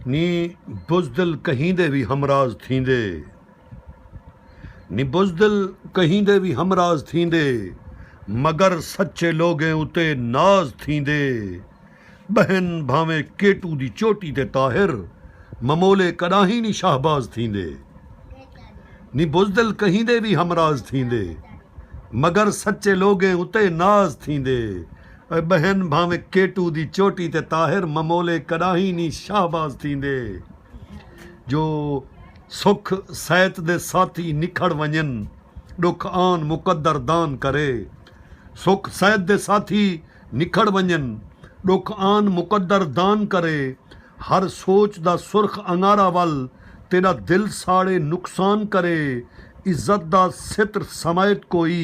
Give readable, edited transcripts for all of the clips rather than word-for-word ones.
नी बुज़दिल कहीं दे भी हमराज थींदे, नी बुज़दिल कहीं दे भी हमराज थींदे, मगर सच्चे लोगें उते नाज थींदे। बहन भावें केटू दी चोटी ते ताहिर, ममोले कदाही नी शाहबाज थींदे। नी बुज़दिल कहीं दे भी हमराज थींदे, मगर सच्चे लोगें उते नाज थींदे। बहन भावें केटू दी चोटी ते ताहिर, ममोले कदाही नी शाहबाज थींदे। जो सुख सैत दे साथी निखड़ वञन, दुख आन मुक़द्दर दान करे। सुख सैत दे साथी निखड़ वञन, दुख आन मुक़द्दर दान करे। हर सोच दा सुर्ख अंगारा वल, तेरा दिल साड़े नुकसान करे। इज्जत दा सित्र समायत कोई,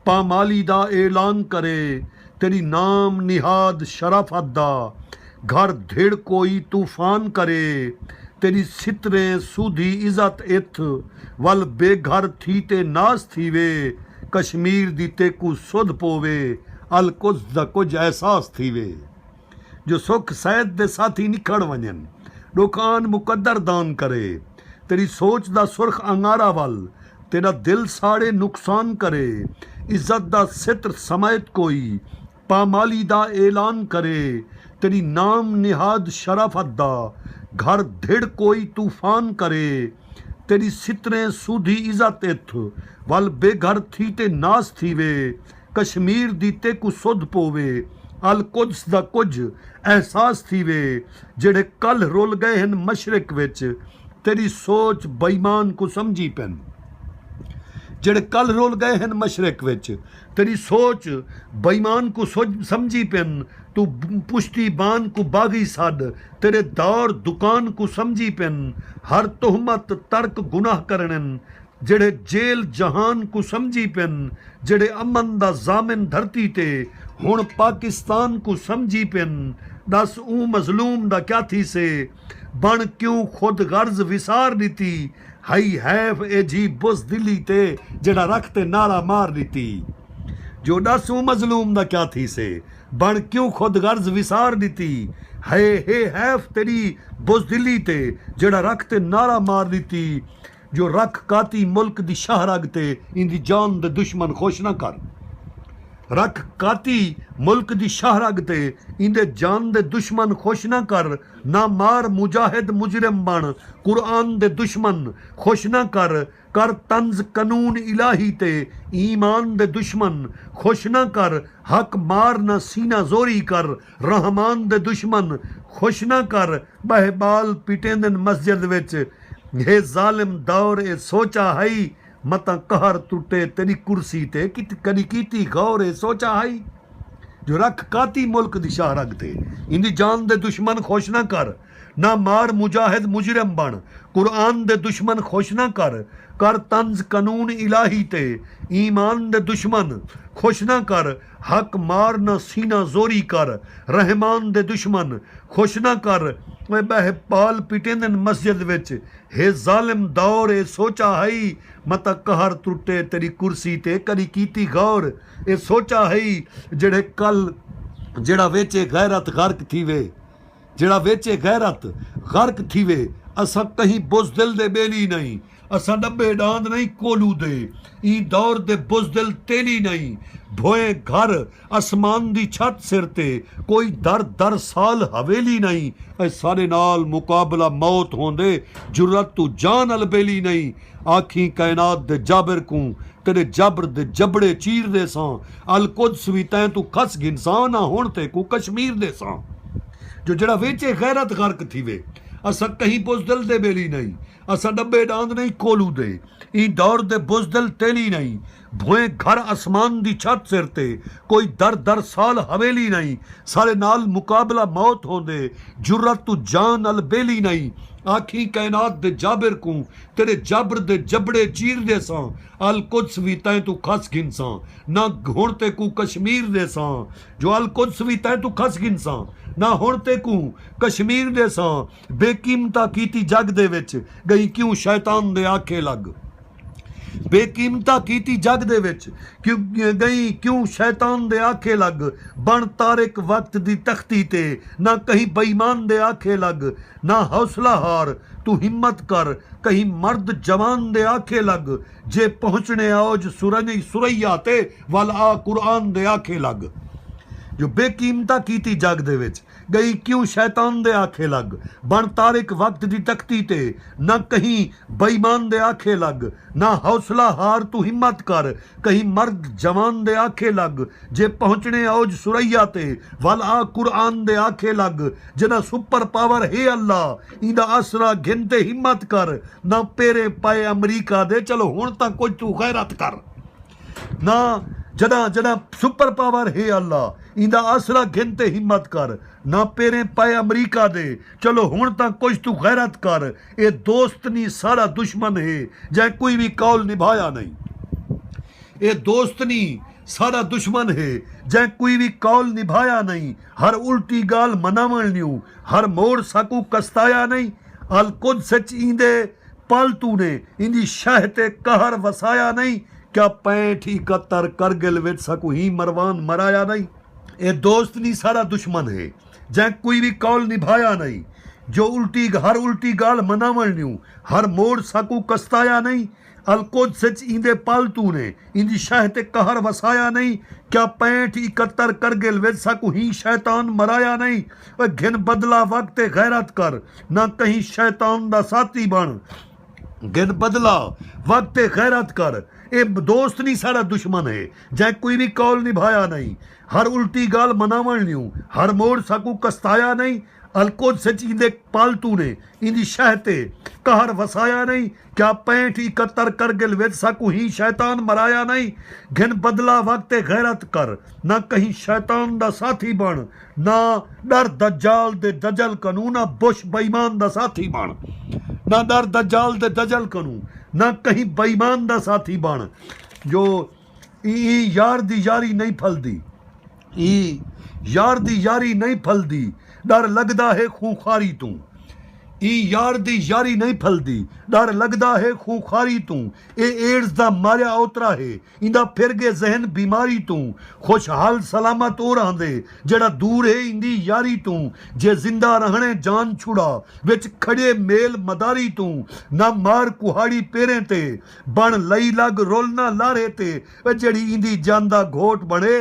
पामाली दा ऐलान करे। तेरी नाम निहाद शराफत दा, घर धिड़ कोई तूफान करे। तेरी सितरें सूधी इज़्ज़त इथ, वल बेघर थी ते नाज थीवे। कश्मीर दी तेकू सुध पोवे, अल कुछ दा कुछ एहसास थीवे। जो सुख सैद दे साथी निखड़ वञन, दुकान मुक़द्दर दान करे। तेरी सोच दा सुर्ख अंगारा वल, तेरा दिल साड़े नुकसान करे। इज्जत दा सित्र समायत कोई, पामाली दा ऐलान करे। तेरी नाम निहाद शराफत दा, घर धिड़ कोई तूफान करे। तेरी सितरें सूधी इज़्ज़त इथ, वल बेघर थी ते नास थीवे। कश्मीर दी तेकू सुध पोवे, अल कुछ दा कुछ एहसास थीवे। जेड़े कल रुल गए हन मशरिक विच, तेरी सोच बेईमान को समझी पैन। जेड़े कल रुल गए हैं मशरक विच, तेरी सोच बेईमान को समझी पेन। तू पुश्ती बान को बागी सद, तेरे दौर दुकान को समझी पेन। हर तुहमत तर्क गुनाह करनन, जेड़े जेल जहान को समझी पेन। जेड़े अमन दा जामिन धरती ते, हुण पाकिस्तान को समझी पेन। दस ऊ मजलूम दा क्या थी से, बन क्यों खुद गर्ज विसार दी। हई हैफ ए जी बुज़दिली ते, जेड़ा रखते नारा मार दी। जो दस ऊ मजलूम दा क्या थी से, बन क्यों खुद गर्ज विसार दी। हे हैफ तेरी बुज़दिली ते, जेड़ा रखते नारा मार दी। जो रख काती मुल्क दी शाहरग ते, इंदी जान दे दुश्मन खुश ना कर। रख काती मुल्क दी शाहरग ते, इंदे जान दे दुश्मन खुश ना कर। ना मार मुजाहिद मुजरिम बन, कुरान दे दुश्मन खुश ना कर। कर तंज कानून इलाही ते, ईमान दे दुश्मन खुश ना कर। हक मार ना सीना जोरी कर, रहमान दे दुश्मन खुश ना कर। बहबाल पिटेंदन मस्जिद विच, हे जालिम दौर ए सोचा हई। मता कहर टुटे तेरी कुर्सी ते, कदी कीती गौर ए सोचा हई। जो रख काती मुल्क दी शाहरग ते, इंदी जान दे दुश्मन खुश ना कर। ना मार मुजाहिद मुजरिम बन, कुरान दे दुश्मन खुश ना कर। कर तंज कानून इलाही ते, ईमान दे दुश्मन खुश ना कर। हक मार ना सीना जोरी कर, रहमान दे दुश्मन खुश ना कर। बहपाल पिटेंदन मस्जिद विच, हे जालिम दौर ए सोचा हई। मता कहर टुटे तेरी कुर्सी ते, कदी कीती गौर ए सोचा हई। जेड़े कल जेड़ा वेचे गैरत गर्क थीवे, जेड़ा वेचे गैरत गर्क थीवे। असा कहीं बुज़दिल दे बेली नहीं, असा डब्बे डांद नहीं कोलू दे। ई दौर दे बुज़दिल तेली नहीं, भोए घर आसमान दी छत सिर ते। कोई दर दर साल हवेली नहीं, ऐ सारे नाल मुकाबला मौत होंदे। जुर्रत तू जान अलबेली नहीं। आखी कायनात दे जाबिर को, तेरे जबर दे जबड़े चीर दे सां। अल कुद्स भी तैं तू खस गिनसान, ना हुण ते को कश्मीर दे सां। जो जड़ा वेचे गैरत गर्क थीवे, असा कहीं बुज़दिल दे बेली नहीं, असा डब्बे डांद नहीं कोलू दे। ई दौर दे बुज़दिल तेली नहीं, भोए घर आसमान दी छत सिर ते। कोई दर दर साल हवेली नहीं, सारे नाल मुकाबला मौत होंदे। जुर्रत तू जान अल बेली नहीं। आखी कायनात दे जाबिर को, तेरे जबर दे जबड़े चीर दे सां। अल कुद्स भी तैं तू खस गिनसां, ना हुण ते को कश्मीर दे सां। जो अल कुद्स भी तैं तू खस गिनसां, ना हुण ते को कश्मीर दे सां। बेकीमता कीती जग दे विच, गई क्यों शैतान दे आखे लग। बेकीमता कीती जग दे विच क्यों गई क्यों शैतान दे आखे लग बन तारिक वक्त दी तख्ती ते ना कहीं बेईमान दे आखे लग ना हौसला हार तू हिम्मत कर कहीं मर्द जवान दे आखे लग जे पहुंचने आओज सुरैया ते वल आ कुरान दे आखे लग जो बेकीमता कीती जग दे विच गई क्यों शैतान दे आखे लग बन तारिक वक्त दी तख्ती ते ना कहीं बेईमान दे आखे लग ना हौसला हार तू हिम्मत कर कहीं मर्द जवान दे आखे लग जे पहुंचने औज सुरैया ते वल आ कुरान दे आखे लग जिना सुपर पावर है अल्लाह इंदा आसरा घिनते हिम्मत कर ना पेरे पाए अमरीका दे चलो हुण तां कुछ तू गैरत कर ना जदा जदा सुपर पावर है अल्लाह इंदा आसरा घिनते हिम्मत कर ना पेरे पाए अमरीका दे चलो हुण तां कुछ तू गैरत कर ये दोस्त नहीं सारा दुश्मन है जै कोई भी कौल निभाया नहीं ये दोस्त नहीं सारा दुश्मन है जै कोई भी कौल निभाया नहीं हर उल्टी गाल मनावण न्यू हर मोड़ साकू कस्ताया नहीं अल कुद सच इंदे पालतू ने इंदी शह ते कहर वसाया नहीं क्या 65-71 करगिल विच सकू ही मरवान मराया नहीं ये दोस्त नहीं सारा दुश्मन है जै कोई भी कौल निभाया नहीं जो हर उल्टी गाल मनावण न्यू हर मोड़ सकू कस्ताया नहीं अलकोद सच इंदे पालतू ने इंदी शह ते कहर वसाया नहीं क्या 65-71 करगिल विच सकू ही शैतान मराया नहीं वह घिन बदला वक्त गैरत कर ना कहीं शैतान दा साथी बन गिन बदला वक्त गैरत कर ये दोस्त नहीं सारा दुश्मन है जै कोई भी कौल निभाया नहीं हर उल्टी गाल मनावण न्यू हर मोड़ सकू कस्ताया नहीं अलकोद सच इंदे पालतू ने इंदी शह ते कहर वसाया नहीं क्या 65-71 करगिल विच सकू ही शैतान मराया नहीं घिन बदला वक्त गैरत कर ना कहीं शैतान दा साथी बन ना डर दज्जाल दे दजल कनू ना बुश बेईमान दा साथी बन ना डर दज्जाल दे दजल कनू ना कहीं बेईमान दा साथी बन जो यार दी यारी नहीं फलदी यार दी यारी नहीं फलदी डर लगदा है खूंखारी तू यार दी यारी नहीं फलदी डर लगदा है खूंखारी तू ए एड्स दा मारिया उतरा है इंदा फिर गए जहन बीमारी तू खुशहाल सलामत हो रहा जड़ा दूर है इंदी यारी तू जे जिंदा रहने जान छुड़ा विच खड़े मेल मदारी तू ना मार कुहाड़ी पेरें ते बन लई लग रोलना लारे ते जड़ी इंदी जान दा घोट बने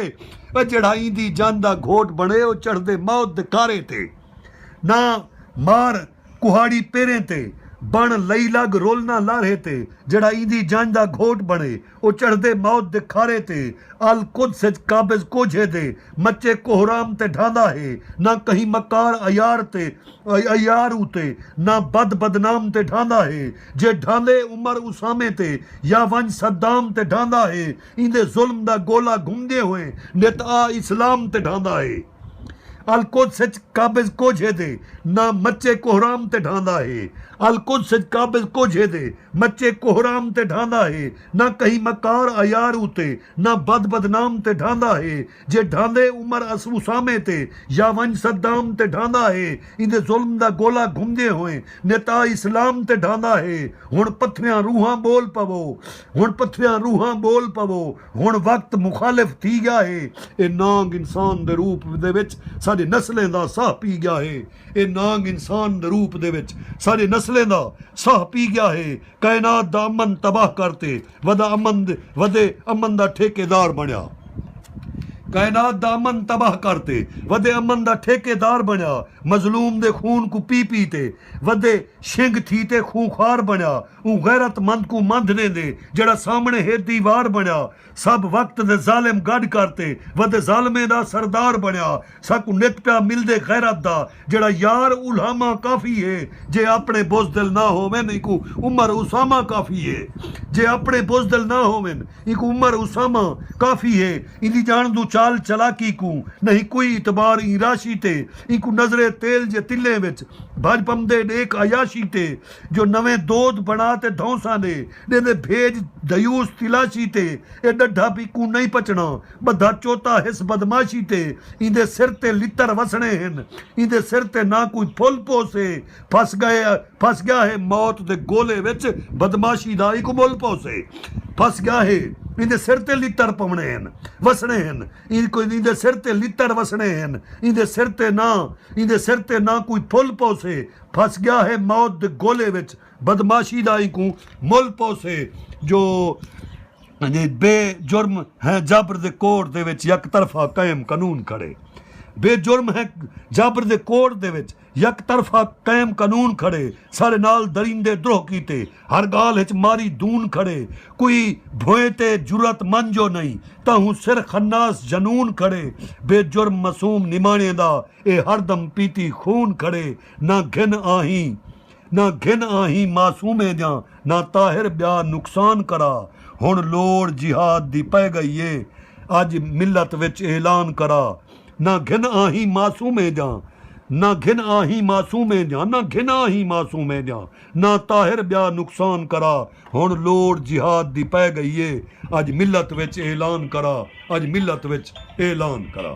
जड़ा इंदी जान दा घोट बने वो चढ़दे मौत दे कारे ते ना मार कुहाड़ी पेरें ते बन लई लग रोलना लारे ते जड़ा इंदी जान दा घोट बने वो चढ़दे मौत दे खारे ते अल कुद सच काबिज कोझे दे मच्चे कोहराम ते ढांदा है ना कहीं मकार अयार उते ना बदनाम ते ढांदा है जे ढांदे उमर उसामे ते या वंज सद्दाम ते ढांदा है इंदे जुल्म दा गोला घुमदे हुए नित आ इस्लाम ते ढांदा है अलकुद सच काबिज कोझे दे ना मच्चे कोहराम ते ढांदा है अलकुद सच काबिज कोझे दे मच्चे कोहराम ते ढांदा है ना कहीं मकार अयार उते ना बदनाम ते ढांदा है जे ढांदे उमर उसामे ते या वंज सद्दाम ते ढांदा है इंदे जुल्म दा गोला घुमदे हुए नेता इस्लाम ते ढांदा है हुण पत्थियां रूहां बोल पवो हुण वक्त मुखालिफ थी गया है ए नांग इंसान दे रूप दे विच साडे नस्लें दा साह पी गया है ए नांग इंसान दे रूप दे विच साडे नस्लें दा साह पी गया है कायनात दा अमन तबाह करते वदे अमन दा ठेकेदार बनया कायनात दा अमन तबाह करते वदे अमन दा ठेकेदार बनया मजलूम दे खून को पी ते वदे शिंग थी ते खूंखार बनया ऊ गैरतमंद को मंधने दे जड़ा सामने है दीवार बनया सब वक्त दे जालिम गड करते वदे जालमे दा सरदार बनया साकू नित पिया मिलदे गैरत दा जड़ा यार उलामा काफी है जे अपने बुज़दिल ना होवेन इको उमर उसामा काफी है जे अपने बुज़दिल ना होवेन इको उमर उसामा काफी है इंदी जान दू चाल चलाकी को नहीं कोई इतबार ई राशि ते इको नजरे तेल जे तिले विच भज पमदे डेक अयाशी ते जो नवे दोद बना ते धौसा दे दे भेज दयूस तिलाशी ते ए डढ़ा पीकू नहीं पचना बधा चोता हिस बदमाशी ते इंदे सिर ते लितर वसने हैं इंदे सिर ते ना कोई फुल पोसे फस गया है मौत दे गोले विच बदमाशी दा इक मुल पोसे फस गया है इंदे सिर ते लितर पवने हैं वसने हैं इंदे सिर ते लितर वसने हैं इंदे सिर ते ना कोई फुल पोसे फस गया है मौत दे गोले विच बदमाशी दा इको मुल पोसे जो बेजुर्म है जबर दे कोर्ट दे विच यक तरफा कायम कानून खड़े बेजुर्म है जबर दे कोर्ट दे विच यक तरफा कायम कानून खड़े सारे नाल दरिंदे द्रोह कीते हर गाल हिच मारी दून खड़े कोई भोए ते जुरत मंजो नहीं ताहू सिर खन्नास जनून खड़े बेजुर्म मासूम निमाणे दा ए हरदम पीती खून खड़े ना घिन आही मासूमे जा ना ताहिर ब्या नुकसान करा हुण लोड़ जिहाद दी पै गई है अज मिलत विच ऐलान करा ना घिन आही मासूमे जा ना घिन आही मासूमे जा ना घिन आही मासूमे जा ना ताहिर ब्या नुकसान करा हुण लोड़ जिहाद दी पै गई है अज मिलत विच ऐलान करा अज मिलत विच ऐलान करा।